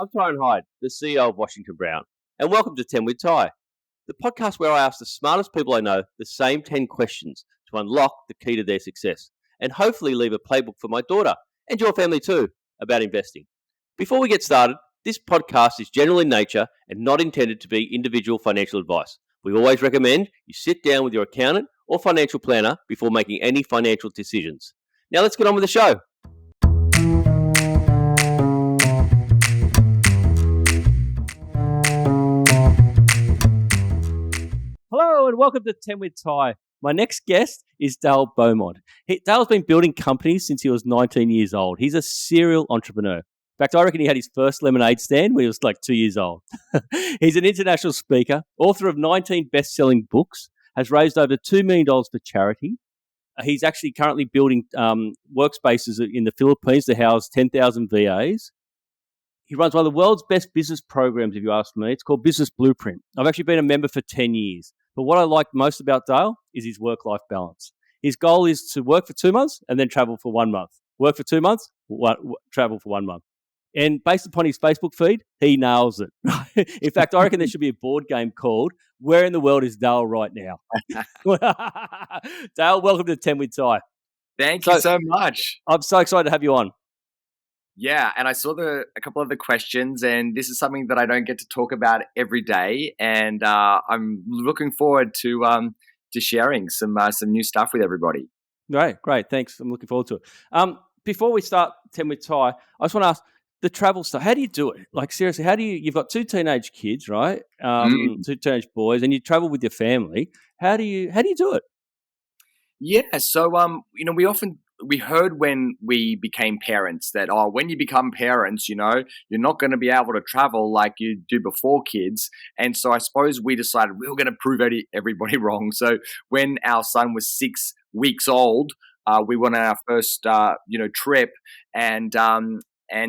I'm Tyron Hyde, the CEO of Washington Brown, and welcome to 10 with Ty, the podcast where I ask the smartest people I know the same 10 questions to unlock the key to their success and hopefully leave a playbook for my daughter and your family too about investing. Before we get started, this podcast is general in nature and not intended to be individual financial advice. We always recommend you sit down with your accountant or financial planner before making any financial decisions. Now let's get on with the show. Hello and welcome to 10 with Ty. My next guest is Dale Beaumont. Dale's been building companies since he was 19 years old. He's a serial entrepreneur. In fact, I reckon he had his first lemonade stand when he was like 2 years old. He's an international speaker, author of 19 best-selling books, has raised over $2 million for charity. He's actually currently building workspaces in the Philippines to house 10,000 VAs. He runs one of the world's best business programs, if you ask me. It's called Business Blueprint. I've actually been a member for 10 years. But what I like most about Dale is his work-life balance. His goal is to work for 2 months and then travel for 1 month. Work for 2 months, travel for 1 month. And based upon his Facebook feed, he nails it. In fact, I reckon there should be a board game called Where in the World is Dale Right Now? Dale, welcome to 10 with Ty. Thank you so much. I'm so excited to have you on. Yeah, and I saw a couple of the questions, and this is something that I don't get to talk about every day, and I'm looking forward to sharing some new stuff with everybody. Great, thanks. I'm looking forward to it. Before we start 10 with Ty, I just want to ask the travel stuff. How do you do it? Like seriously, you've got 2 teenage kids, right? 2 teenage boys, and you travel with your family. How do you do it? Yeah, so we heard when we became parents that when you become parents, you're not going to be able to travel like you do before kids. And so I suppose we decided we were going to prove everybody wrong. So when our son was 6 weeks old, we went on our first trip, and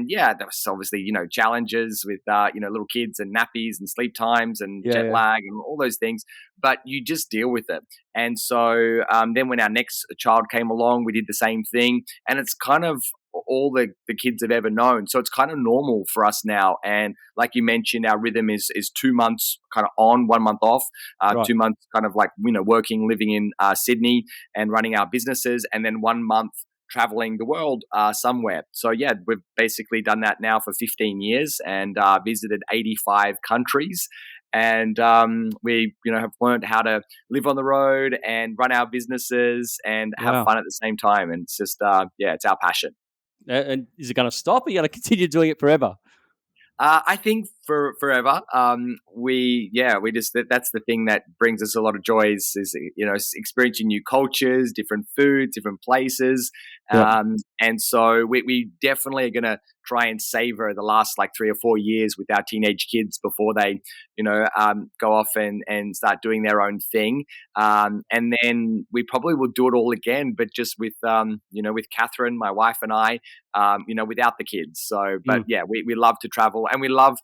yeah, there was obviously, challenges with, little kids and nappies and sleep times and jet lag and all those things, but you just deal with it. And so then when our next child came along, we did the same thing, and it's kind of all the kids have ever known. So it's kind of normal for us now. And like you mentioned, our rhythm is 2 months kind of on, 1 month off, Right. 2 months kind of like, working, living in Sydney and running our businesses, and then 1 month traveling the world somewhere. So yeah, we've basically done that now for 15 years and visited 85 countries. And we, have learned how to live on the road and run our businesses and have fun at the same time. And it's just, it's our passion. And is it going to stop? Or are you going to continue doing it forever? I think for forever. That's the thing that brings us a lot of joys is, experiencing new cultures, different foods, different places. And so we definitely are going to try and savor the last like 3 or 4 years with our teenage kids before they, go off and start doing their own thing. And then we probably will do it all again, but just with, with Catherine, my wife, and I, without the kids. So, but yeah, we love to travel, and we love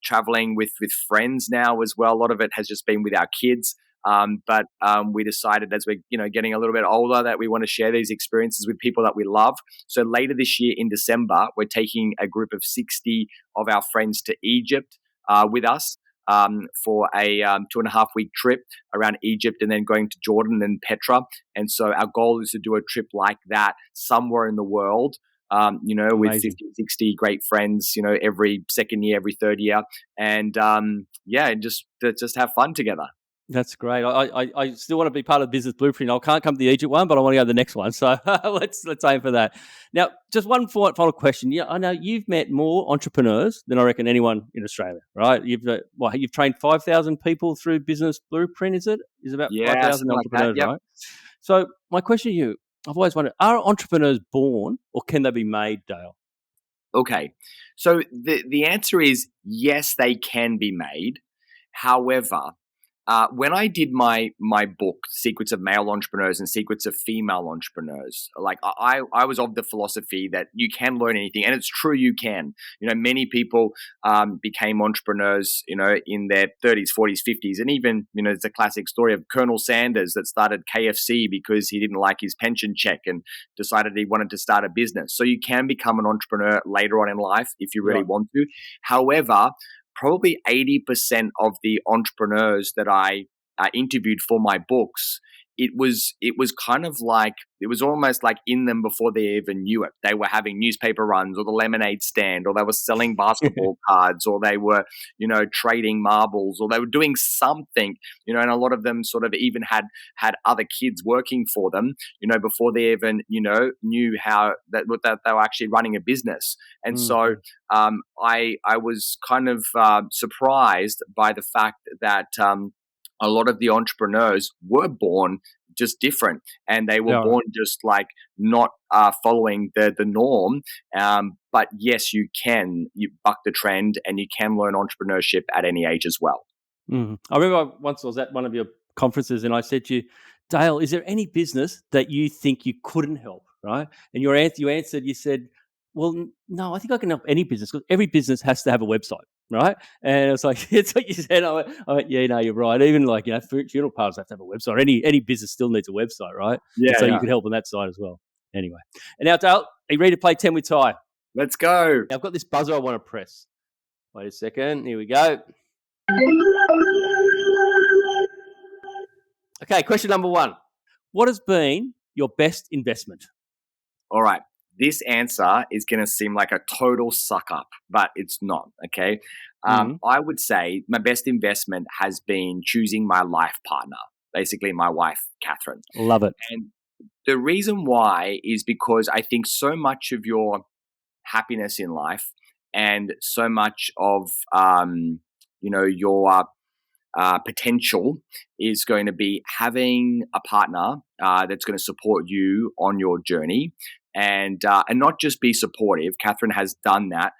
traveling with friends now as well. A lot of it has just been with our kids. But we decided as we're getting a little bit older that we want to share these experiences with people that we love. So later this year in December, we're taking a group of 60 of our friends to Egypt with us for a 2.5-week trip around Egypt, and then going to Jordan and Petra. And so our goal is to do a trip like that somewhere in the world. With 50, 60 great friends, every second year, every third year. And just have fun together. That's great. I still want to be part of the Business Blueprint. I can't come to the Egypt one, but I want to go to the next one. So let's aim for that. Now, just one final question. Yeah, I know you've met more entrepreneurs than I reckon anyone in Australia, right? You've trained 5,000 people through Business Blueprint. Is about 5,000 entrepreneurs, yep. Right? So my question to you, I've always wondered: are entrepreneurs born, or can they be made, Dale? Okay, so the answer is yes, they can be made. However, when I did my book, Secrets of Male Entrepreneurs and Secrets of Female Entrepreneurs, like I was of the philosophy that you can learn anything, and it's true you can. Many people became entrepreneurs, in their 30s, 40s, 50s, and even it's a classic story of Colonel Sanders that started KFC because he didn't like his pension check and decided he wanted to start a business. So you can become an entrepreneur later on in life if you really want to. However, probably 80% of the entrepreneurs that I interviewed for my books, it was kind of like, it was almost like in them before they even knew it. They were having newspaper runs or the lemonade stand, or they were selling basketball cards, or they were, trading marbles, or they were doing something, and a lot of them sort of even had other kids working for them, before they even, knew how that they were actually running a business. And so I was kind of surprised by the fact that a lot of the entrepreneurs were born just different, and they were born just like not following the norm. But yes, you buck the trend, and you can learn entrepreneurship at any age as well. I remember once I was at one of your conferences, and I said to you, Dale, is there any business that you think you couldn't help? Right? And you answered, you said, well, no, I think I can help any business, because every business has to have a website. Right. And it's like, it's what you said. I went, yeah, no, you're right. Even like, funeral parlors have to have a website. Any business still needs a website, right? Yeah. And so you could help on that side as well. Anyway. And now, Dale, are you ready to play 10 with Ty? Let's go. Now, I've got this buzzer I want to press. Wait a second. Here we go. Okay, question number 1. What has been your best investment? All right. This answer is going to seem like a total suck up, but it's not, okay? I would say my best investment has been choosing my life partner, basically my wife, Catherine. Love it. And the reason why is because I think so much of your happiness in life and so much of, your potential is going to be having a partner that's going to support you on your journey, and not just be supportive. Catherine has done that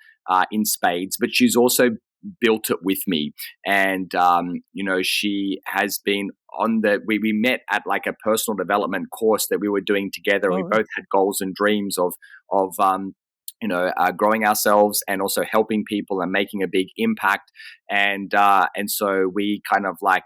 in spades, but she's also built it with me. And she has been on we met at like a personal development course that we were doing together. We both had goals and dreams of growing ourselves and also helping people and making a big impact. And so we kind of like,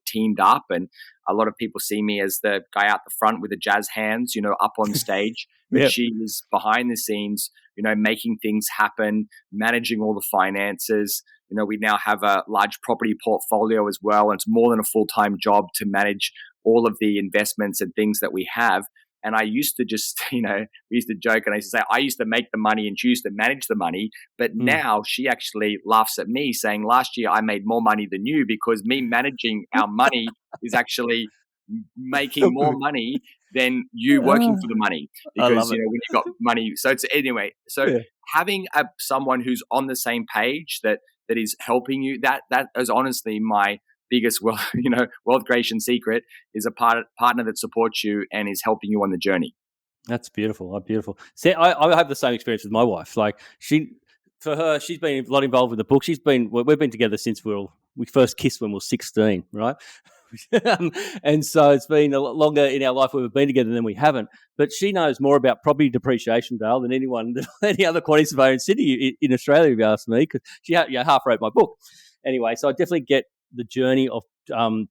teamed up, and a lot of people see me as the guy out the front with the jazz hands, up on stage, but she is behind the scenes, making things happen, managing all the finances. We now have a large property portfolio as well. And it's more than a full-time job to manage all of the investments and things that we have. And I used to just, we used to joke, and I used to say, I used to make the money and she used to manage the money. But now she actually laughs at me saying, last year I made more money than you, because me managing our money is actually making more money than you working for the money, because, when you got money. So it's anyway, having someone who's on the same page that is helping you, that is honestly my biggest wealth creation secret, is a partner that supports you and is helping you on the journey. That's beautiful. Beautiful. See, I have the same experience with my wife. Like for her, she's been a lot involved with the book. We've been together since we first kissed when we were 16, right? And so it's been a lot longer in our life where we've been together than we haven't. But she knows more about property depreciation, Dale, than any other quantity surveyor in Sydney, in Australia, if you ask me, because she half wrote my book. Anyway, so I definitely get the journey of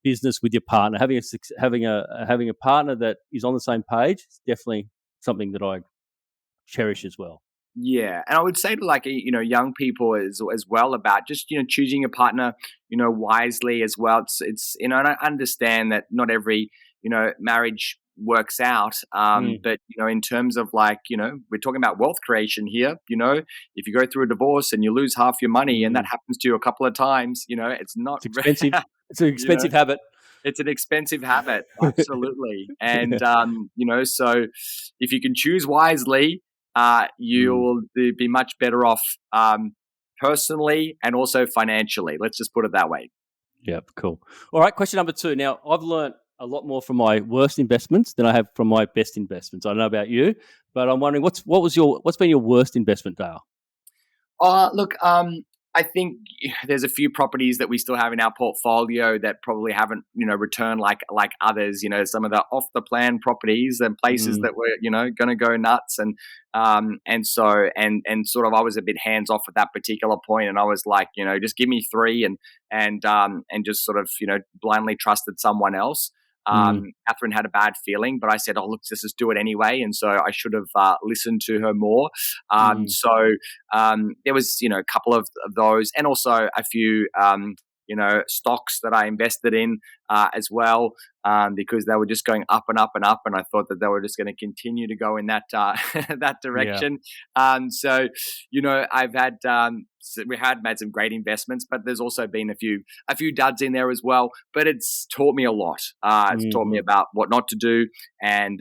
business with your partner. Having a partner that is on the same page is definitely something that I cherish as well. Yeah, and I would say to young people as well about just choosing a partner wisely as well. It's and I understand that not every marriage works out, but in terms of we're talking about wealth creation here. If you go through a divorce and you lose half your money, and that happens to you a couple of times, it's not expensive. It's an expensive habit. It's an expensive habit, absolutely. And so if you can choose wisely, you'll be much better off personally and also financially. Let's just put it that way. Yep, cool. All right, question number 2. Now, I've learned a lot more from my worst investments than I have from my best investments. I don't know about you, but I'm wondering what's been your worst investment, Dale? Look, I think there's a few properties that we still have in our portfolio that probably haven't, returned like others. Some of the off the plan properties and places that were, going to go nuts, and so sort of I was a bit hands off at that particular point, and I was like, just give me three, and just sort of blindly trusted someone else. Catherine had a bad feeling, but I said, "Oh, look, let's just do it anyway." And so I should have listened to her more. There was, a couple of those, and also a few, stocks that I invested in as well, because they were just going up and up and up, and I thought that they were just going to continue to go in that that direction. I've had we had made some great investments, but there's also been a few duds in there as well. But it's taught me a lot. It's taught me about what not to do, and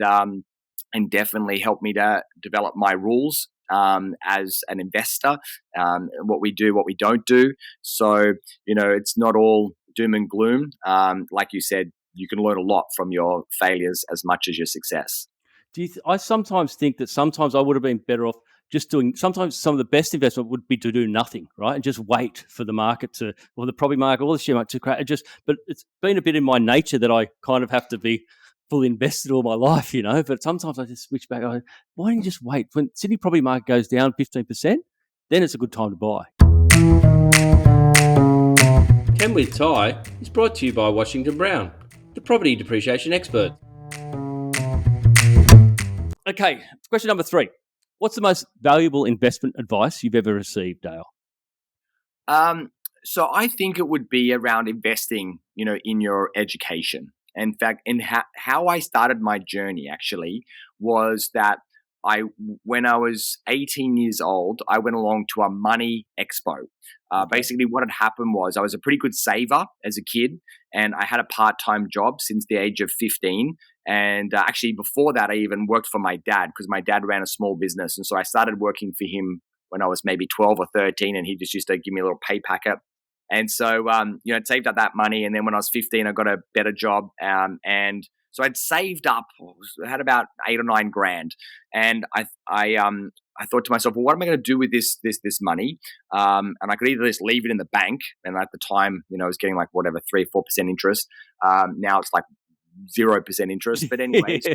definitely helped me to develop my rules as an investor, what we do, what we don't do. So, it's not all doom and gloom. Like you said, you can learn a lot from your failures as much as your success. I sometimes think that sometimes I would have been better off just doing. Sometimes some of the best investment would be to do nothing, right, and just wait for the market or the property market, or the share market to crash. But it's been a bit in my nature that I kind of have to be fully invested all my life, But sometimes I just switch back. Why don't you just wait when Sydney property market goes down 15%? Then it's a good time to buy. Ken with Ty is brought to you by Washington Brown, the property depreciation expert. Okay, question number 3. What's the most valuable investment advice you've ever received, Dale? So I think it would be around investing, in your education. In fact, how I started my journey actually was that when I was 18 years old, I went along to a money expo. Basically, what had happened was I was a pretty good saver as a kid, and I had a part-time job since the age of 15. And actually, before that, I even worked for my dad because my dad ran a small business. And so I started working for him when I was maybe 12 or 13, and he just used to give me a little pay packet. And so, I'd saved up that money. And then when I was 15, I got a better job. And so I'd saved up, I had about 8 or 9 grand. And I thought to myself, well, what am I going to do with this money? And I could either just leave it in the bank. And at the time, I was getting like whatever, 3-4% interest. Now it's like 0% interest. But anyway, so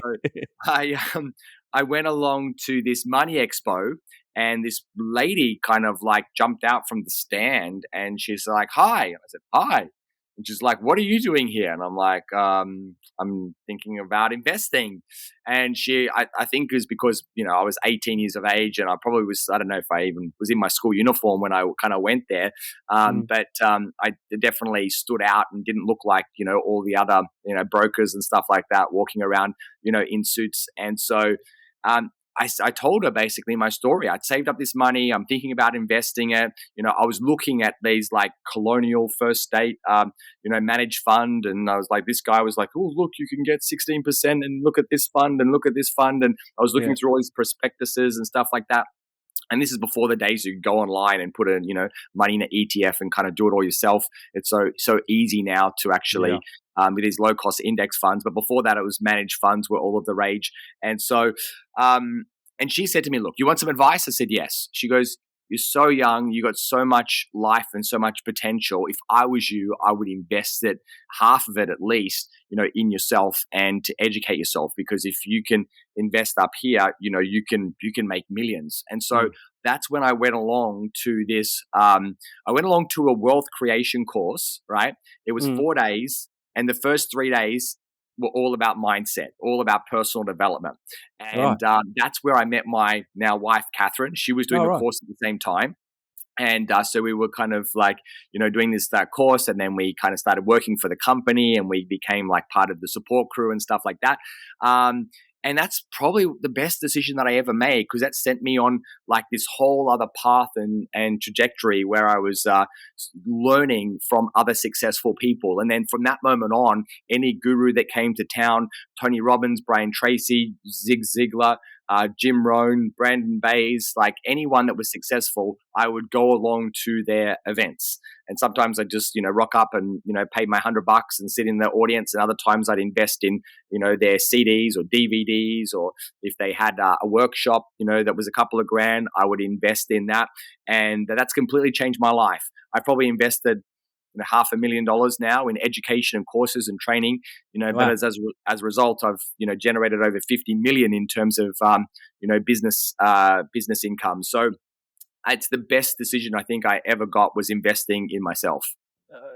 I went along to this money expo, and this lady kind of like jumped out from the stand, and she's like, "Hi." And I said, "Hi." And she's like, "What are you doing here?" And I'm like, "I'm thinking about investing." And I think it was because, I was 18 years of age, and I probably was, I don't know if I even was in my school uniform when I kind of went there. But I definitely stood out and didn't look like, all the other, brokers and stuff like that walking around, in suits. And so, I told her basically my story. I'd saved up this money. I'm thinking about investing it. I was looking at these like Colonial First State, managed fund. And I was like, this guy was like, "Oh, look, you can get 16% and look at this fund and look at this fund." And I was looking through all these prospectuses and stuff like that. And this is before the days you go online and put in, money in an ETF and kind of do it all yourself. It's so easy now to actually, with these low cost index funds. But before that, it was managed funds were all of the rage. And so, and she said to me, "Look, you want some advice?" I said, "Yes." She goes, "You're so young. You got so much life and so much potential. If I was you, I would invest it, half of it at least, in yourself and to educate yourself. Because if you can invest up here, you can make millions." And so that's when I went along to this. I went along to a wealth creation course. Right? It was 4 days, and the first 3 days were all about mindset, all about personal development. And that's where I met my now wife, Catherine. She was doing the course at the same time. And so we were kind of like, doing this course, and then we kind of started working for the company, and we became like part of the support crew and stuff like that. And that's probably the best decision that I ever made, because that sent me on like this whole other path and trajectory where I was learning from other successful people. And then from that moment on, any guru that came to town, Tony Robbins, Brian Tracy, Zig Ziglar, Jim Rohn, Brandon Bays, like anyone that was successful, I would go along to their events. And sometimes I'd just, rock up and, pay my $100 and sit in the audience. And other times I'd invest in, their CDs or DVDs, or if they had a workshop, that was a couple of grand, I would invest in that. And that's completely changed my life. I probably invested $500,000 now in education and courses and training, Wow. but as a result, I've, generated over 50 million in terms of, business income. So it's the best decision I think I ever got, was investing in myself.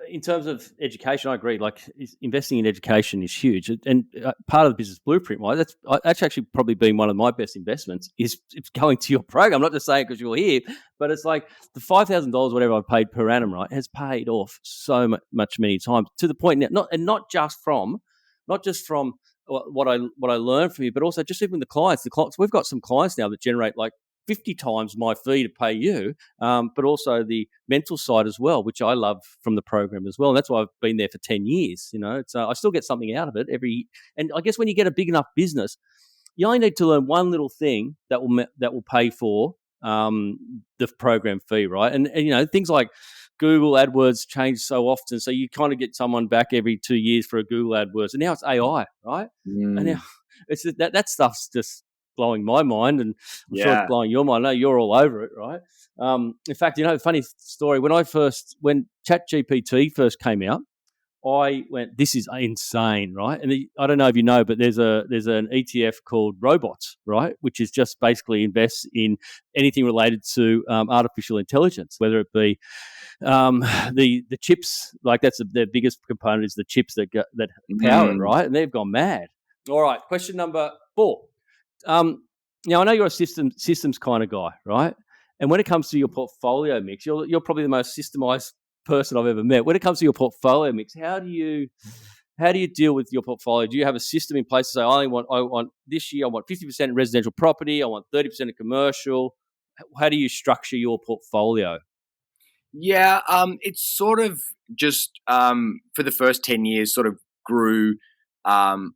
In terms of education, I agree. Like, investing in education is huge, and part of the business blueprint, right? That's actually probably been one of my best investments. Is going to your program. I'm not just saying because you're here, but it's like the $5,000, whatever I paid per annum, right, has paid off so much many times, to the point now. Not just from what I learned from you, but also just even the clients. We've got some clients now that generate like 50 times my fee to pay you, but also the mental side as well, which I love from the program as well. And that's why I've been there for 10 years. It's I still get something out of it and I guess when you get a big enough business, you only need to learn one little thing that will pay for the program fee, right? And things like Google AdWords change so often, so you kind of get someone back every 2 years for a Google AdWords, and now it's AI, right? And now it's that stuff's just blowing my mind, and I'm sure it's blowing your mind. I know you're all over it, right? In fact, funny story, when ChatGPT first came out, I went, this is insane, right? And I don't know if you know, but there's an ETF called Robots, right, which is just basically invests in anything related to artificial intelligence, whether it be the chips. Like, that's the biggest component is the chips that power it, right? And they've gone mad. All right, question number 4. Now, I know you're a systems kind of guy, right? And when it comes to your portfolio mix, you're probably the most systemized person I've ever met. When it comes to your portfolio mix, how do you deal with your portfolio? Do you have a system in place to say, I want this year, I want 50% residential property, I want 30% of commercial? How do you structure your portfolio? Yeah, it's sort of just for the first 10 years sort of grew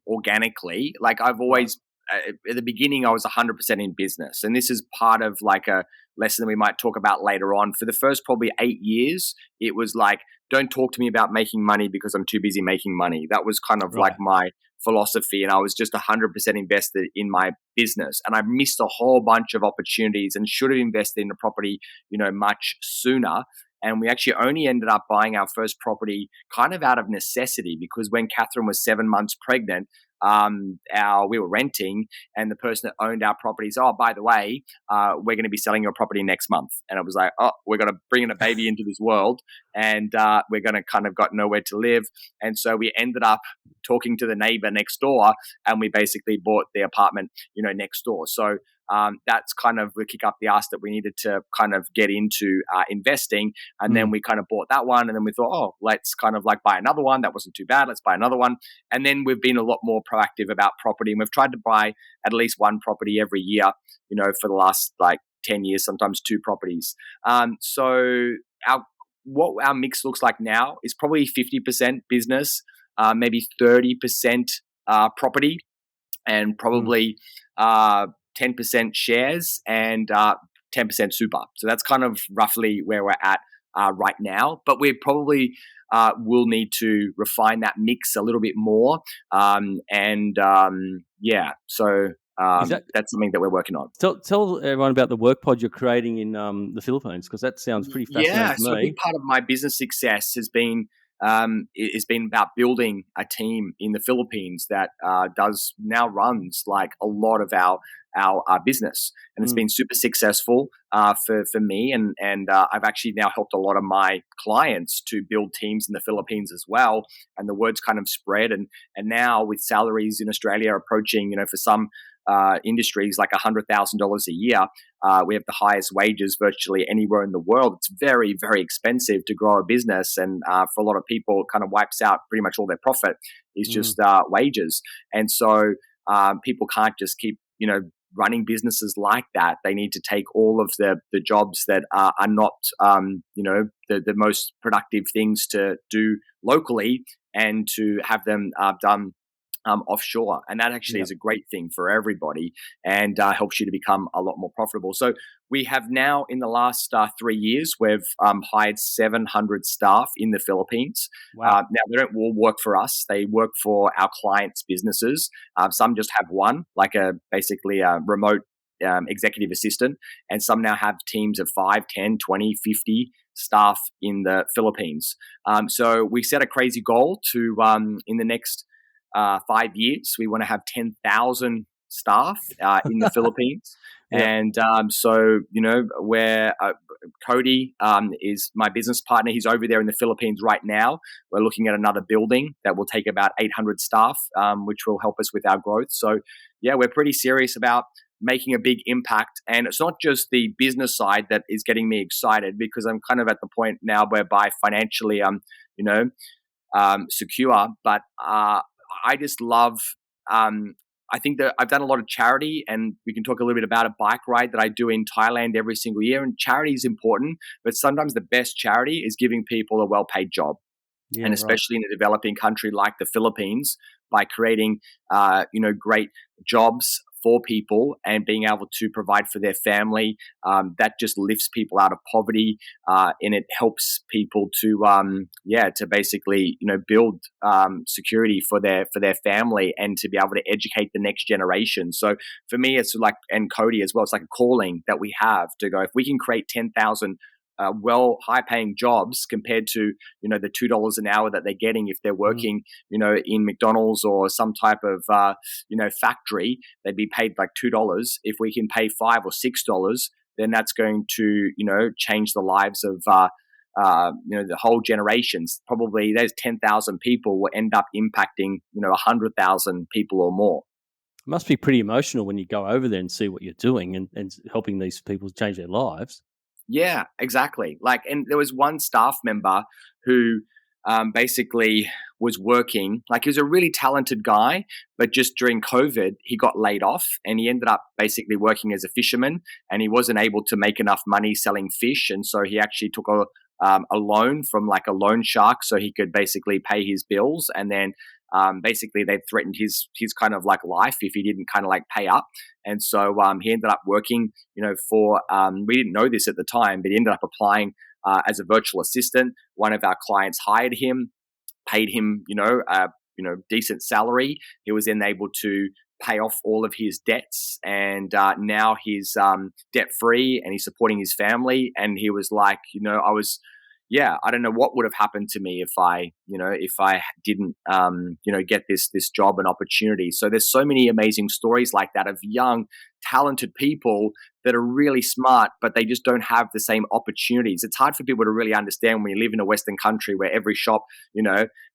organically. Like, I've always at the beginning, I was 100% in business. And this is part of like a lesson that we might talk about later on. For the first probably 8 years, it was like, don't talk to me about making money because I'm too busy making money. That was kind of like my philosophy. And I was just 100% invested in my business. And I missed a whole bunch of opportunities and should have invested in the property, much sooner. And we actually only ended up buying our first property kind of out of necessity, because when Catherine was 7 months pregnant, we were renting, and the person that owned our property said, oh, by the way, we're going to be selling your property next month. And it was like, oh, we're going to bring in a baby into this world, and we're going to kind of got nowhere to live. And so we ended up talking to the neighbor next door, and we basically bought the apartment, next door. So that's kind of the kick up the ass that we needed to kind of get into investing. And then we kind of bought that one, and then we thought, oh, let's kind of like buy another one. That wasn't too bad. Let's buy another one. And then we've been a lot more proactive about property, and we've tried to buy at least one property every year, for the last like 10 years, sometimes 2 properties. So what our mix looks like now is probably 50% business, maybe 30% property, and probably 10% shares, and 10% super. So that's kind of roughly where we're at right now. But we probably will need to refine that mix a little bit more. So that's something that we're working on. Tell everyone about the work pod you're creating in the Philippines, because that sounds pretty fascinating to me. So a big part of my business success has been about building a team in the Philippines that runs like a lot of our business, and it's been super successful for me, and I've actually now helped a lot of my clients to build teams in the Philippines as well, and the word's kind of spread, and now with salaries in Australia approaching, for some industries like $100,000 a year, we have the highest wages virtually anywhere in the world. It's very, very expensive to grow a business, and for a lot of people, it kind of wipes out pretty much all their profit is just wages. And so people can't just keep, running businesses like that. They need to take all of the jobs that are not, the most productive things to do locally, and to have them done offshore. And that actually is a great thing for everybody, and helps you to become a lot more profitable. So we have now, in the last 3 years, we've hired 700 staff in the Philippines. Wow. Now, they don't all work for us. They work for our clients' businesses. Some just have one, like basically a remote executive assistant. And some now have teams of 5, 10, 20, 50 staff in the Philippines. So we set a crazy goal to, in the next 5 years, we want to have 10,000 staff in the Philippines. And so, where Cody is my business partner. He's over there in the Philippines right now. We're looking at another building that will take about 800 staff, which will help us with our growth. So, yeah, we're pretty serious about making a big impact. And it's not just the business side that is getting me excited, because I'm kind of at the point now whereby financially I'm, secure. But I just love I think that I've done a lot of charity, and we can talk a little bit about a bike ride that I do in Thailand every single year. And charity is important, but sometimes the best charity is giving people a well-paid job. And especially in a developing country like the Philippines, by creating, great jobs for people and being able to provide for their family, that just lifts people out of poverty, and it helps people to, to basically, build security for their family, and to be able to educate the next generation. So for me, it's like, and Cody as well, it's like a calling that we have to go. If we can create 10,000 high-paying jobs compared to the $2 an hour that they're getting if they're working in McDonald's or some type of factory, they'd be paid like $2. If we can pay $5 or $6, then that's going to change the lives of the whole generations. Probably those 10,000 people will end up impacting 100,000 people or more. It must be pretty emotional when you go over there and see what you're doing and helping these people change their lives. Yeah, exactly. And there was one staff member who basically was working, he was a really talented guy, but just during COVID, he got laid off, and he ended up basically working as a fisherman, and he wasn't able to make enough money selling fish. And so he actually took a loan from a loan shark so he could basically pay his bills. And then basically they threatened his kind of life if he didn't kind of pay up. And so he ended up working, for, we didn't know this at the time, but he ended up applying as a virtual assistant. One of our clients hired him, paid him, decent salary. He was then able to pay off all of his debts, and now he's debt free, and he's supporting his family. And he was like, I don't know what would have happened to me if I didn't, get this job and opportunity. So there's so many amazing stories like that of young, talented people that are really smart, but they just don't have the same opportunities. It's hard for people to really understand when you live in a Western country where every shop,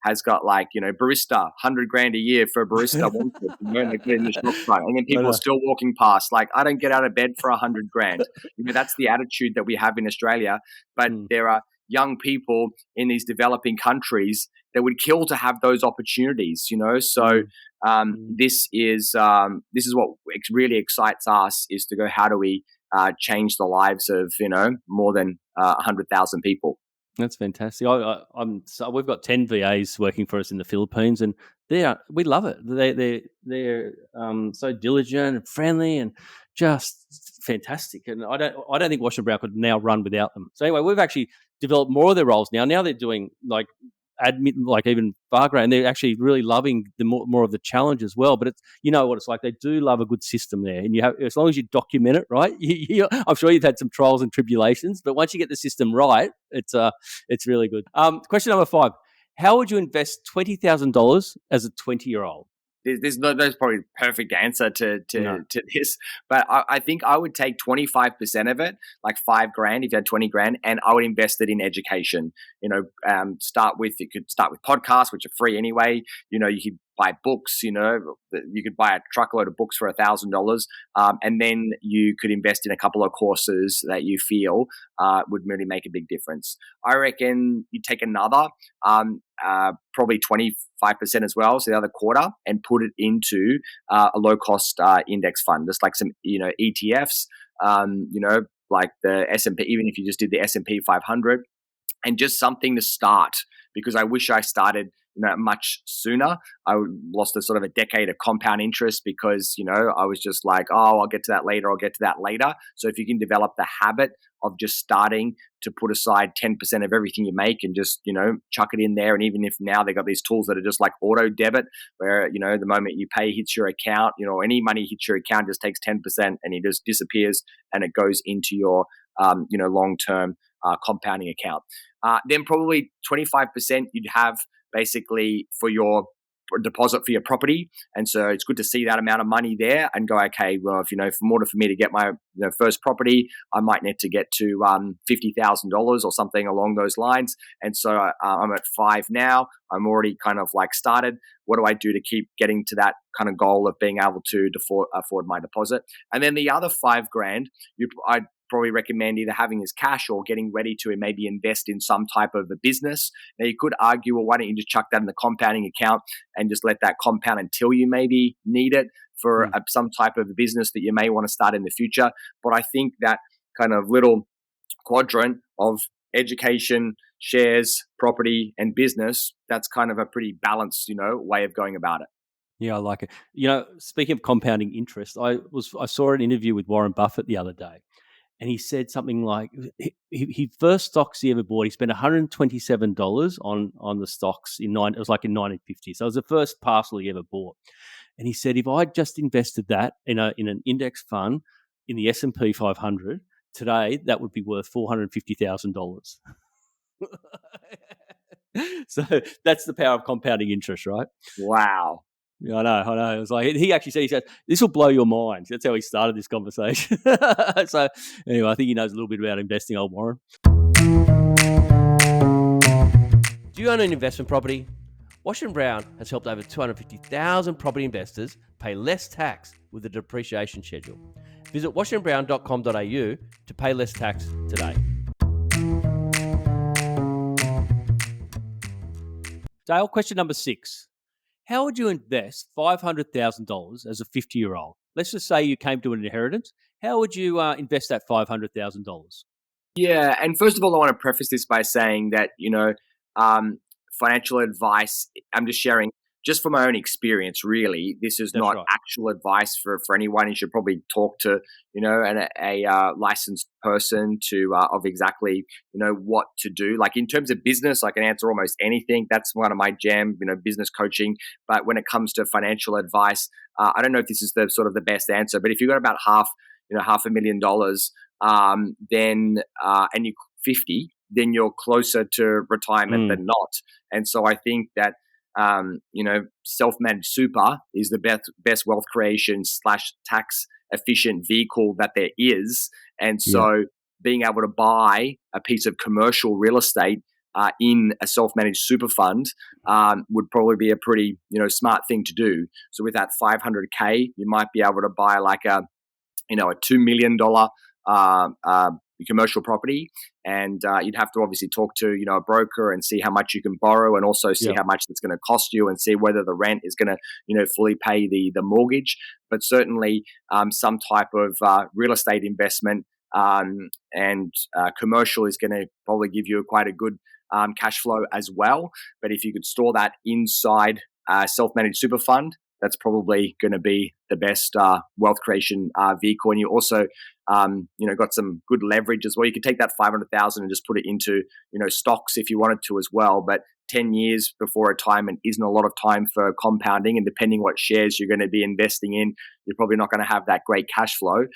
has got barista, 100 grand a year for a barista, in the shop front, and then people are still walking past. I don't get out of bed for 100 grand. That's the attitude that we have in Australia, but there are young people in these developing countries that would kill to have those opportunities, So this is what really excites us, is to go, how do we change the lives of more than 100,000 people? That's fantastic. So we've got 10 VAs working for us in the Philippines, and we love it. They're so diligent and friendly and just fantastic. And I don't think Wash and Brown could now run without them. So anyway, we've actually developed more of their roles now. Now they're doing admin, even far greater, and they're actually really loving the more of the challenge as well. But it's what it's like. They do love a good system there, and you have, as long as you document it right. I'm sure you've had some trials and tribulations, but once you get the system right, it's really good. Question number 5: how would you invest $20,000 as a 20-year-old? There's probably the perfect answer to this, but I think I would take 25% of it, like $5,000 if you had 20 grand, and I would invest it in education. You could start with podcasts, which are free anyway. You could buy books. You could buy a truckload of books for $1,000, and then you could invest in a couple of courses that you feel would really make a big difference. I reckon you take another probably 25% as well, so the other quarter, and put it into a low cost index fund, just like some ETFs, like the S&P. Even if you just did the S&P 500, and just something to start, because I wish I started much sooner. I lost a sort of a decade of compound interest because, I was just like, oh, I'll get to that later. I'll get to that later. So if you can develop the habit of just starting to put aside 10% of everything you make and just, chuck it in there. And even if now they got these tools that are just like auto debit, where, the moment you pay hits your account, any money hits your account just takes 10% and it just disappears and it goes into your, long-term compounding account. Then probably 25% you'd have basically for your deposit for your property. And so it's good to see that amount of money there and go, okay, well, if, in order for me to get my first property, I might need to get to $50,000 or something along those lines. And so I'm at 5 now. I'm already kind of like started. What do I do to keep getting to that kind of goal of being able to afford my deposit? And then the other $5,000, I'd probably recommend either having as cash or getting ready to maybe invest in some type of a business. Now you could argue, well, why don't you just chuck that in the compounding account and just let that compound until you maybe need it for some type of a business that you may want to start in the future. But I think that kind of little quadrant of education, shares, property, and business, that's kind of a pretty balanced, way of going about it. Yeah, I like it. Speaking of compounding interest, I saw an interview with Warren Buffett the other day. And he said something like he first stocks he ever bought, he spent $127 on the stocks it was like in 1950. So it was the first parcel he ever bought. And he said, if I just invested that in an index fund in the S&P 500 today, that would be worth $450,000. So that's the power of compounding interest, right? Wow. Yeah, I know. It was like he actually said, he said, "This will blow your mind." That's how he started this conversation. So anyway, I think he knows a little bit about investing, old Warren. Do you own an investment property? Washington Brown has helped over 250,000 property investors pay less tax with the depreciation schedule. Visit washingtonbrown.com.au to pay less tax today. Dale, question number 6. How would you invest $500,000 as a 50-year-old? Let's just say you came to an inheritance. How would you invest that $500,000? Yeah, and first of all, I want to preface this by saying that, financial advice, I'm just sharing just from my own experience, really. This is not right. actual advice for anyone. You should probably talk to, a licensed person of exactly, what to do. Like in terms of business, I can answer almost anything. That's one of my jam, business coaching. But when it comes to financial advice, I don't know if this is the sort of the best answer, but if you've got about $500,000, then and you're 50, then you're closer to retirement than not. And so I think that self-managed super is the best wealth creation / tax efficient vehicle that there is. And so being able to buy a piece of commercial real estate in a self-managed super fund would probably be a pretty smart thing to do. So with that $500K, you might be able to buy like a $2 million commercial property, and you'd have to obviously talk to a broker and see how much you can borrow, and also see how much it's going to cost you, and see whether the rent is going to fully pay the mortgage. But certainly some type of real estate investment and commercial is going to probably give you quite a good cash flow as well. But if you could store that inside a self-managed super fund, that's probably going to be the best wealth creation vehicle. And you also, got some good leverage as well. You could take that 500,000 and just put it into, stocks if you wanted to as well. But 10 years before retirement isn't a lot of time for compounding. And depending what shares you're going to be investing in, you're probably not going to have that great cash flow.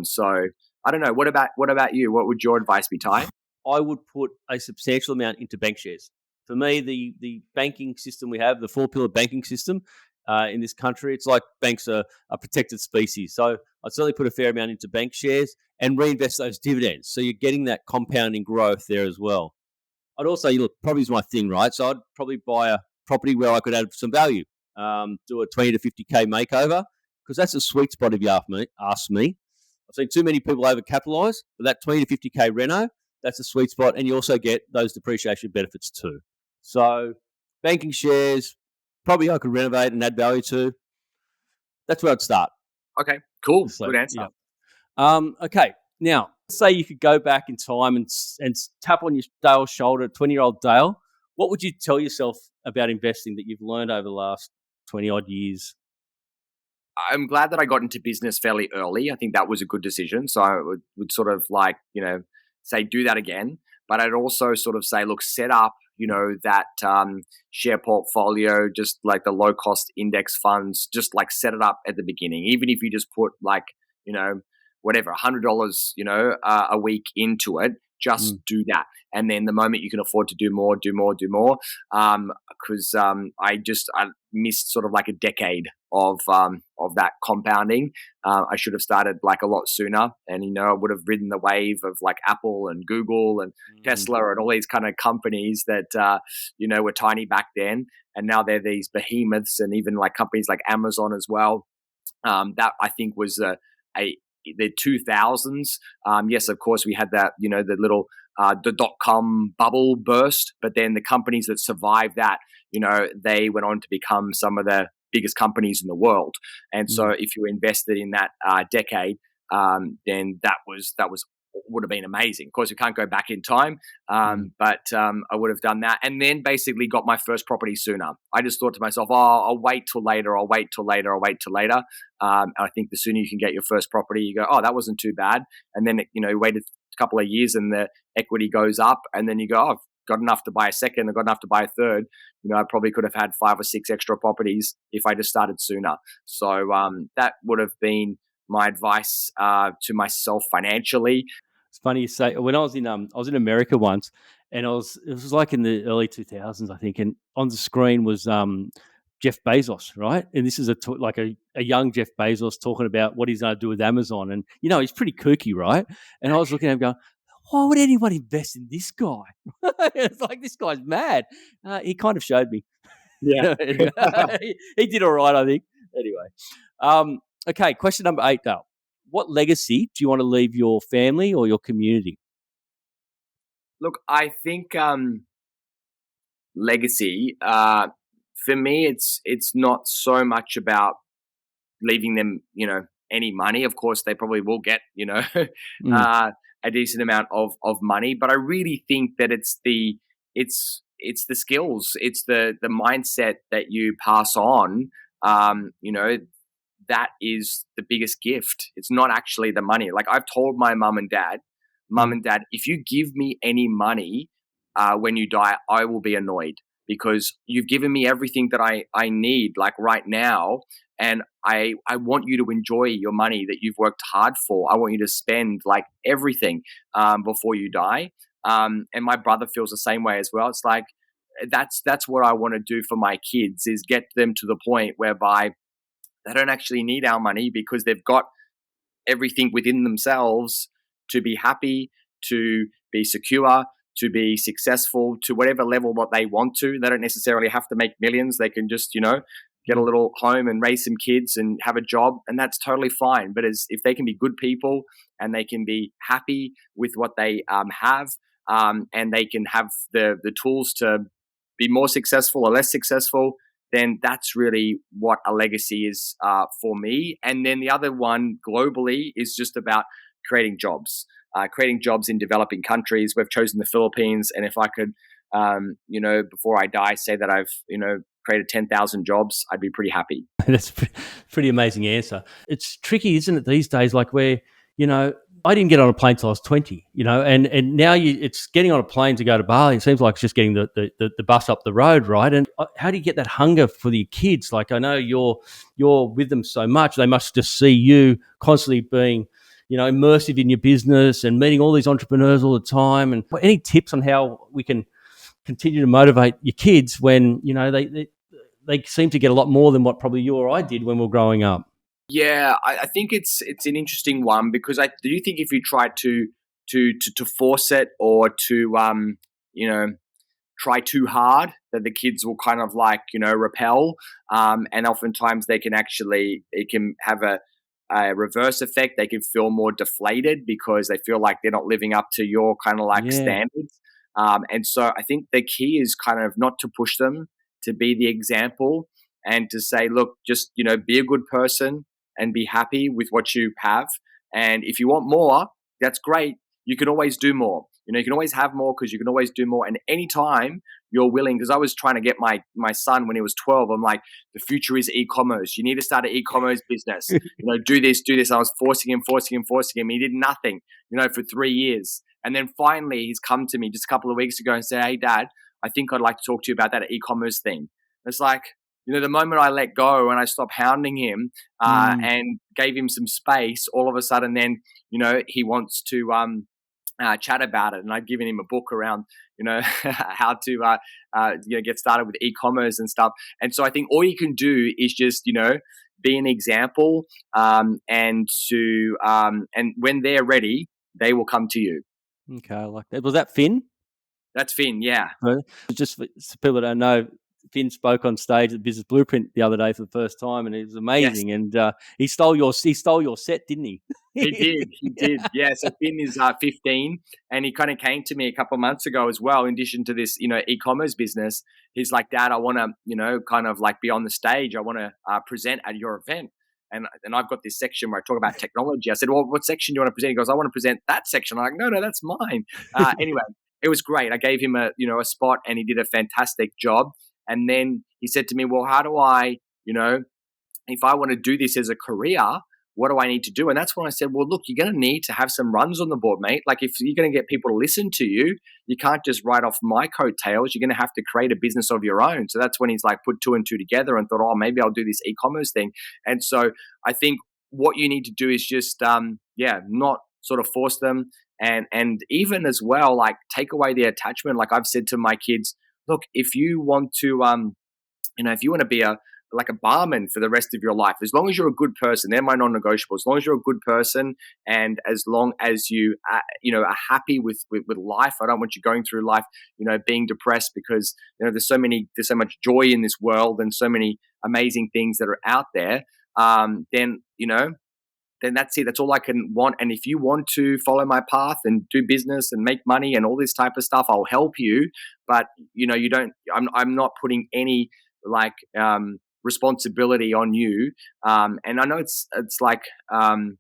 So I don't know. What about you? What would your advice be, Ty? I would put a substantial amount into bank shares. For me, the banking system we have, the 4-pillar banking system, in this country, it's like banks are a protected species. So I'd certainly put a fair amount into bank shares and reinvest those dividends. So you're getting that compounding growth there as well. I'd also, property is my thing, right? So I'd probably buy a property where I could add some value, do a 20 to 50K makeover, because that's a sweet spot if you ask me. I've seen too many people overcapitalize, but that 20 to 50K reno, that's a sweet spot. And you also get those depreciation benefits too. So banking shares, probably I could renovate and add value to. That's where I'd start. Okay, cool. So, good answer. Yeah. Okay, now, let's say you could go back in time and tap on your Dale's shoulder, 20-year-old Dale. What would you tell yourself about investing that you've learned over the last 20 odd years? I'm glad that I got into business fairly early. I think that was a good decision. So I would sort of like, say do that again. But I'd also sort of say, look, set up, that share portfolio, just like the low cost index funds, just like set it up at the beginning. Even if you just put like, whatever, $100, a week into it, just do that. And then the moment you can afford to do more, do more, do more. Because I missed sort of like a decade of that compounding. I should have started like a lot sooner, and I would have ridden the wave of like Apple and Google and Tesla and all these kind of companies that were tiny back then, and now they're these behemoths, and even like companies like Amazon as well. That I think was the 2000s. Yes, of course, we had that, the little the dot-com bubble burst, but then the companies that survived that, they went on to become some of the biggest companies in the world. And so if you invested in that decade, then that would have been amazing. Of course, we can't go back in time, but I would have done that, and then basically got my first property sooner. I just thought to myself, I'll wait till later. I'll wait till later. I'll wait till later. And I think the sooner you can get your first property, you go, that wasn't too bad. And then, you waited a couple of years and the equity goes up, and then you go, I've got enough to buy a second. I've got enough to buy a third. I probably could have had 5 or 6 extra properties if I just started sooner. So that would have been my advice to myself financially. It's funny you say. When I was in America once, and it was like in the early 2000s, I think, and on the screen was Jeff Bezos, right? And this is a young Jeff Bezos talking about what he's going to do with Amazon, and he's pretty kooky, right? And I was looking at him going, why would anyone invest in this guy? It's like, this guy's mad. He kind of showed me. Yeah. he did all right, I think. Anyway, okay, question number 8, Dale. What legacy do you want to leave your family or your community? Look, I think legacy, for me, it's not so much about leaving them, any money. Of course, they probably will get, a decent amount of money, but I really think that it's the skills, it's the mindset that you pass on. That is the biggest gift. It's not actually the money. Like I've told my mum and dad, if you give me any money when you die, I will be annoyed, because you've given me everything that I need, like right now. And I want you to enjoy your money that you've worked hard for. I want you to spend like everything before you die. And my brother feels the same way as well. It's like, that's what I want to do for my kids, is get them to the point whereby they don't actually need our money, because they've got everything within themselves to be happy, to be secure, to be successful, to whatever level that they want to. They don't necessarily have to make millions. They can just, get a little home and raise some kids and have a job, and that's totally fine. But if they can be good people and they can be happy with what they have, and they can have the tools to be more successful or less successful, then that's really what a legacy is for me. And then the other one globally is just about creating jobs in developing countries. We've chosen the Philippines, and if I could, before I die, say that I've, created 10,000 jobs, I'd be pretty happy. That's a pretty amazing answer. It's tricky, isn't it, these days? Like where, I didn't get on a plane till I was 20, and now it's getting on a plane to go to Bali. It seems like it's just getting the bus up the road, right? And how do you get that hunger for your kids? Like I know you're with them so much, they must just see you constantly being, immersive in your business and meeting all these entrepreneurs all the time. And any tips on how we can continue to motivate your kids when, they seem to get a lot more than what probably you or I did when we were growing up? Yeah, I think it's an interesting one, because I do think if you try to force it, or to try too hard, that the kids will kind of like repel, and oftentimes it can have a reverse effect. They can feel more deflated because they feel like they're not living up to your kind of like standards. And so I think the key is kind of not to push them, to be the example, and to say, look, just, be a good person and be happy with what you have. And if you want more, that's great. You can always do more. You can always have more because you can always do more. And anytime you're willing, because I was trying to get my son when he was 12, I'm like, the future is e-commerce. You need to start an e-commerce business. Do this, do this. I was forcing him. He did nothing, for 3 years. And then finally he's come to me just a couple of weeks ago and said, hey, Dad, I think I'd like to talk to you about that e-commerce thing. It's like, the moment I let go and I stopped hounding him and gave him some space, all of a sudden then, he wants to chat about it. And I'd given him a book around, how to get started with e-commerce and stuff. And so I think all you can do is just, be an example and when they're ready, they will come to you. Okay, I like that. Was that Finn? That's Finn, yeah. Just for people that don't know, Finn spoke on stage at Business Blueprint the other day for the first time, and it was amazing. Yes. And he stole your set, didn't he? He did. Yeah. So Finn is 15, and he kind of came to me a couple of months ago as well. In addition to this, e-commerce business, he's like, Dad, I want to, kind of like be on the stage. I want to present at your event. And I've got this section where I talk about technology. I said, well, what section do you want to present? He goes, I want to present that section. I'm like, no, that's mine. Anyway, it was great. I gave him a spot, and he did a fantastic job. And then he said to me, well, how do I, if I want to do this as a career, what do I need to do? And that's when I said, well, look, you're going to need to have some runs on the board, mate. Like if you're going to get people to listen to you, you can't just write off my coattails. You're going to have to create a business of your own. So that's when he's like put 2 and 2 together and thought, oh, maybe I'll do this e-commerce thing. And so I think what you need to do is just, not sort of force them. And even as well, like take away the attachment. Like I've said to my kids, look, if you want to, if you want to be a barman for the rest of your life, as long as you're a good person, they're my non-negotiables. As long as you're a good person, and as long as you, are happy with life, I don't want you going through life, being depressed because there's so much joy in this world and so many amazing things that are out there. Then that's it. That's all I can want. And if you want to follow my path and do business and make money and all this type of stuff, I'll help you. But you don't. I'm not putting any responsibility on you. And I know it's like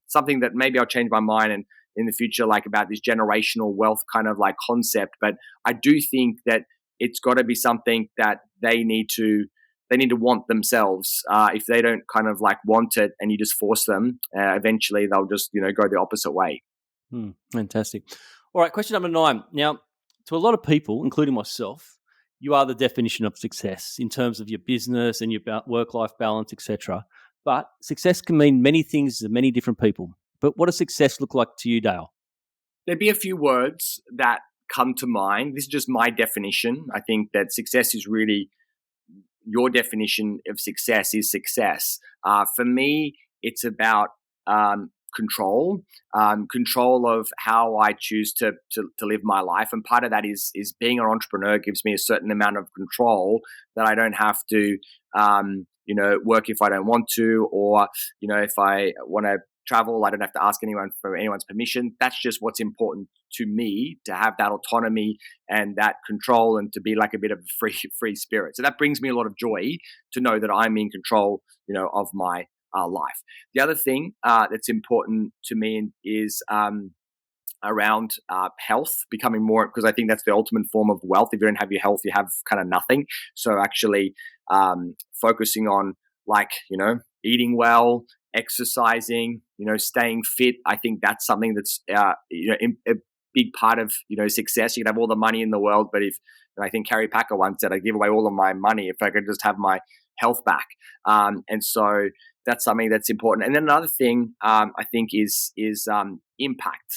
something that maybe I'll change my mind and in the future, like about this generational wealth kind of like concept. But I do think that it's got to be something that they need to want themselves. If they don't kind of like want it and you just force them, eventually they'll just, go the opposite way. Fantastic. All right. Question number 9. Now, to a lot of people, including myself, you are the definition of success in terms of your business and your work-life balance, etc. But success can mean many things to many different people. But what does success look like to you, Dale? There'd be a few words that come to mind. This is just my definition. I think that success is really your definition of success is success. For me, it's about control of how I choose to live my life. And part of that is being an entrepreneur gives me a certain amount of control that I don't have to, work if I don't want to, or, if I want to travel, I don't have to ask anyone for anyone's permission. That's just what's important to me, to have that autonomy and that control and to be like a bit of a free spirit. So that brings me a lot of joy to know that I'm in control, of my life. The other thing that's important to me is around health, becoming more, because I think that's the ultimate form of wealth. If you don't have your health, you have kind of nothing. So actually focusing on eating well, exercising, staying fit. I think that's something that's a big part of success. You can have all the money in the world, but I think Carrie Packer once said, I'd give away all of my money if I could just have my health back. And so that's something that's important. And then another thing I think is impact.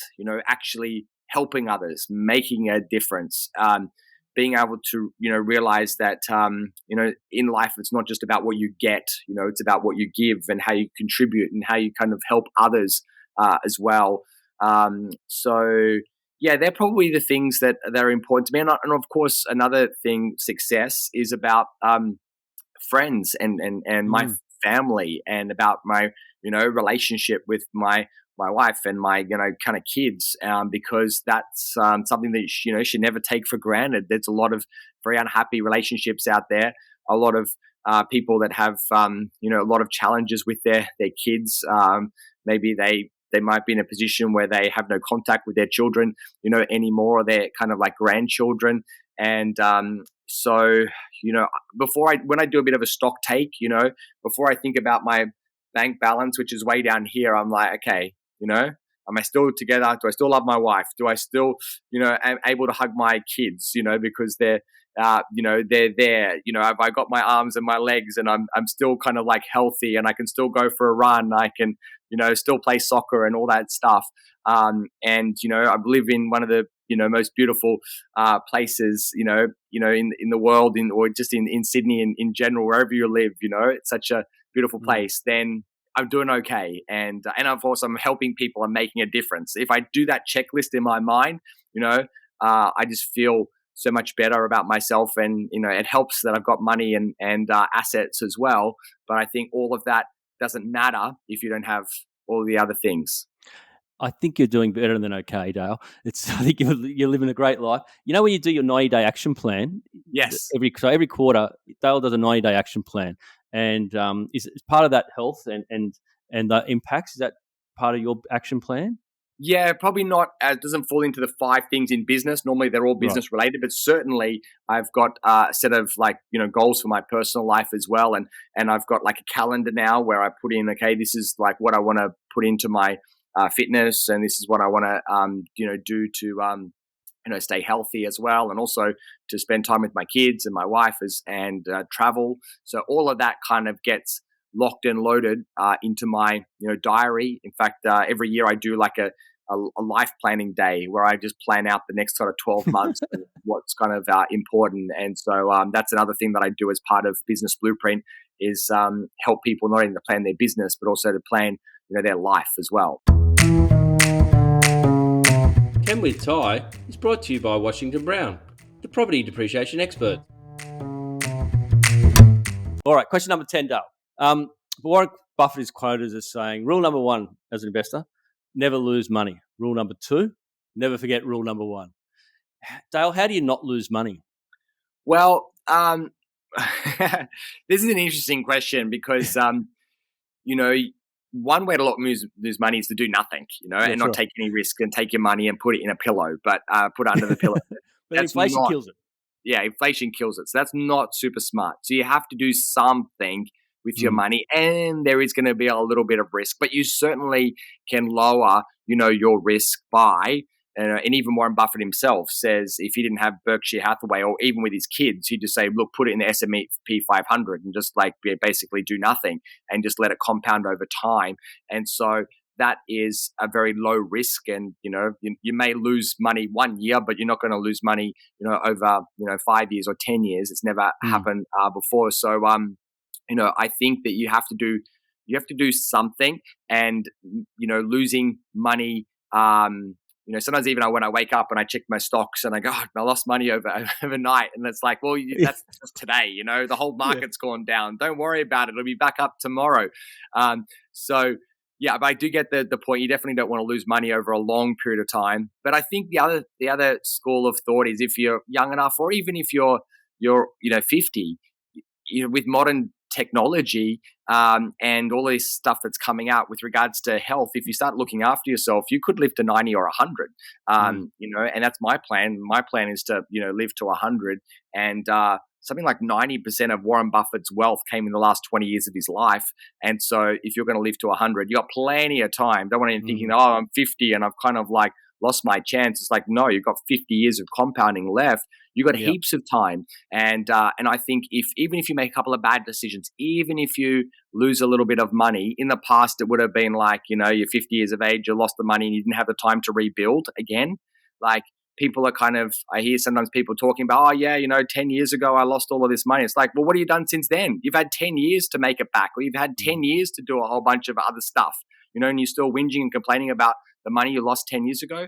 Actually helping others, making a difference. Being able to, realize that, in life, it's not just about what you get, it's about what you give and how you contribute and how you kind of help others as well. So, yeah, they're probably the things that are important to me. And of course, another thing, success is about friends and my family, and about my, relationship with my wife and my, kind of kids, because that's something that, should never take for granted. There's a lot of very unhappy relationships out there, a lot of people that have, a lot of challenges with their kids. Maybe they they might be in a position where they have no contact with their children, anymore, or their kind of like grandchildren. And so, when I do a bit of a stock take, before I think about my bank balance, which is way down here, I'm like, okay, am I still together? Do I still love my wife? Do I still, am able to hug my kids, because they're there, have I got my arms and my legs, and I'm still kind of like healthy, and I can still go for a run. I can, still play soccer and all that stuff. And, I live in one of the, most beautiful places, in the world, or just in Sydney in general, wherever you live, it's such a beautiful place. Then I'm doing okay. And of course, I'm helping people. I'm making a difference. If I do that checklist in my mind, I just feel so much better about myself. And, it helps that I've got money and assets as well. But I think all of that doesn't matter if you don't have all the other things. I think you're doing better than okay, Dale. I think you're living a great life. When you do your 90-day action plan, yes, every quarter, Dale does a 90-day action plan, and is part of that health and the impacts. Is that part of your action plan? Yeah, probably not. It doesn't fall into the 5 things in business. Normally, they're all business related, but certainly I've got a set of goals for my personal life as well, and I've got like a calendar now where I put in, okay, this is like what I want to put into my fitness, and this is what I want to do to stay healthy as well, and also to spend time with my kids and my wife and travel. So all of that kind of gets locked and loaded into my diary. In fact, every year I do like a life planning day where I just plan out the next sort of 12 months and what's kind of important. And so that's another thing that I do as part of Business Blueprint is help people not only to plan their business but also to plan their life as well. 10 with Ty is brought to you by Washington Brown, the property depreciation expert. All right, question number 10, Dale. Warren Buffett is quoted as saying, rule number 1 as an investor, never lose money. Rule number 2, never forget rule number 1. Dale, how do you not lose money? Well, this is an interesting question because, one way to not lose money is to do nothing, and not take any risk and take your money and put it in a pillow, but put it under the pillow. But inflation kills it. Yeah, inflation kills it. So that's not super smart. So you have to do something with your money, and there is going to be a little bit of risk, but you certainly can lower, your risk by, and even Warren Buffett himself says if he didn't have Berkshire Hathaway, or even with his kids, he'd just say, look, put it in the S&P 500 and just basically do nothing and just let it compound over time. And so that is a very low risk, and you may lose money 1 year, but you're not going to lose money over 5 years or 10 years. It's never happened before. So I think that you have to do something, and losing money. Sometimes even when I wake up and I check my stocks and I go, I lost money overnight, and it's like, well, that's just today. The whole market's gone down. Don't worry about it. It'll be back up tomorrow. So. Yeah, but I do get the point. You definitely don't want to lose money over a long period of time. But I think the other school of thought is if you're young enough, or even if you're 50, with modern technology and all this stuff that's coming out with regards to health, if you start looking after yourself, you could live to 90 or 100. And that's my plan. My plan is to live to 100, and something like 90% of Warren Buffett's wealth came in the last 20 years of his life. And so if you're going to live to 100, you got plenty of time. Don't want anyone thinking, oh, I'm 50 and I've kind of like lost my chance. It's like, no, you've got 50 years of compounding left. You've got heaps of time. And I think even if you make a couple of bad decisions, even if you lose a little bit of money, in the past it would have been like, you're 50 years of age, you lost the money and you didn't have the time to rebuild again. Like, people are I hear sometimes people talking about, 10 years ago, I lost all of this money. It's like, well, what have you done since then? You've had 10 years to make it back, or you've had 10 years to do a whole bunch of other stuff, and you're still whinging and complaining about the money you lost 10 years ago.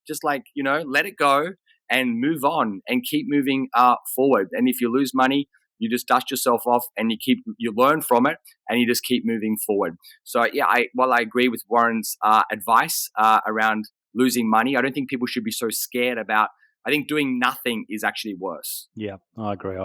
Just let it go and move on and keep moving forward. And if you lose money, you just dust yourself off and you learn from it and you just keep moving forward. So while I agree with Warren's advice around losing money, I don't think people should be so scared about. I think doing nothing is actually worse. Yeah, I agree.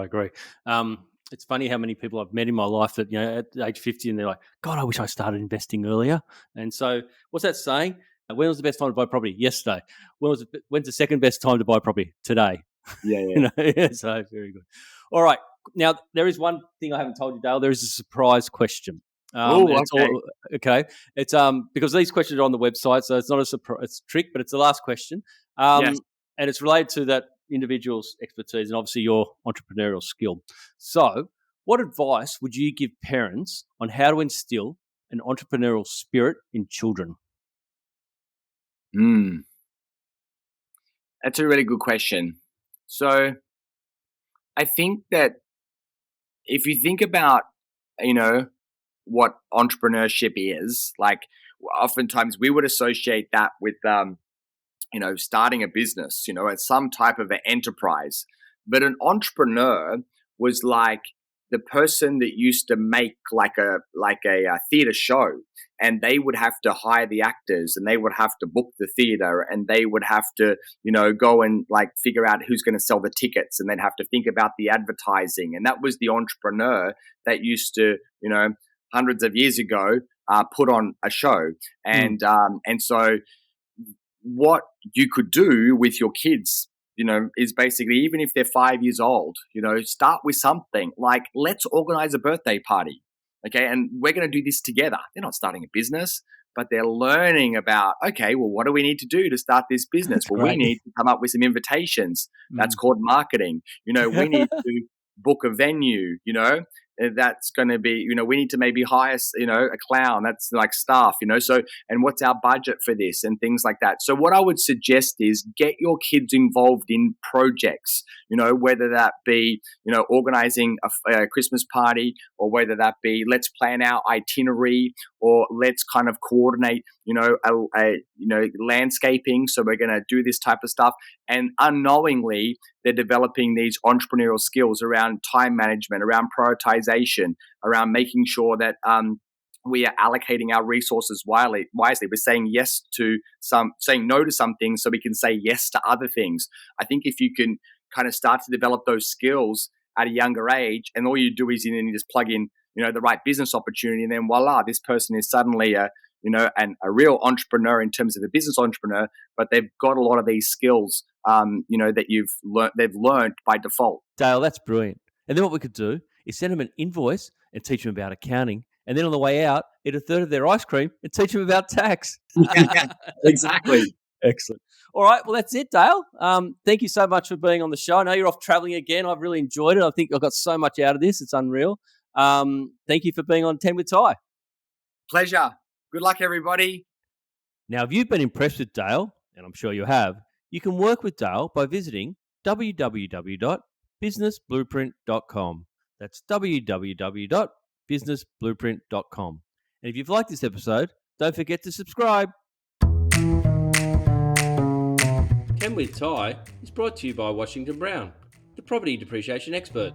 It's funny how many people I've met in my life that, at age 50 and they're like, God, I wish I started investing earlier. And so what's that saying? When was the best time to buy property? Yesterday. When's the second best time to buy property? Today. Yeah. So very good. All right. Now, there is one thing I haven't told you, Dale. There is a surprise question. Okay. Okay. It's because these questions are on the website, so it's not a surprise. It's a trick, but it's the last question. Yes. And it's related to that individual's expertise and obviously your entrepreneurial skill. So, what advice would you give parents on how to instill an entrepreneurial spirit in children? That's a really good question. So, I think that if you think about, what entrepreneurship is, like oftentimes we would associate that with starting a business, as some type of an enterprise. But an entrepreneur was like the person that used to make like a theater show, and they would have to hire the actors, and they would have to book the theater, and they would have to go and like figure out who's going to sell the tickets, and they'd have to think about the advertising. And that was the entrepreneur that used to hundreds of years ago put on a show. And so what you could do with your kids, is basically, even if they're 5 years old, start with something like, let's organize a birthday party. Okay. And we're going to do this together. They're not starting a business, but they're learning about, okay, well, what do we need to do to start this business? Well, we need to come up with some invitations. That's called marketing. We need to book a venue, that's going to be, we need to maybe hire, a clown, that's like staff, so, and what's our budget for this and things like that. So what I would suggest is get your kids involved in projects, whether that be, organizing a Christmas party, or whether that be, let's plan our itinerary, or let's kind of coordinate, landscaping. So we're going to do this type of stuff. And unknowingly, they're developing these entrepreneurial skills around time management, around prioritization, around making sure that we are allocating our resources wisely. We're saying saying no to some things so we can say yes to other things. I think if you can kind of start to develop those skills at a younger age, and all you do is you just plug in, the right business opportunity, and then voila, this person is suddenly a real entrepreneur in terms of a business entrepreneur, but they've got a lot of these skills, that they've learned by default. Dale, that's brilliant. And then what we could do is send them an invoice and teach them about accounting. And then on the way out, eat a third of their ice cream and teach them about tax. Exactly. Excellent. All right. Well, that's it, Dale. Thank you so much for being on the show. I know you're off traveling again. I've really enjoyed it. I think I've got so much out of this. It's unreal. Thank you for being on 10 with Ty. Pleasure. Good luck, everybody. Now, if you've been impressed with Dale, and I'm sure you have, you can work with Dale by visiting www.businessblueprint.com. That's www.businessblueprint.com. And if you've liked this episode, don't forget to subscribe. 10 with Ty is brought to you by Washington Brown, the property depreciation expert.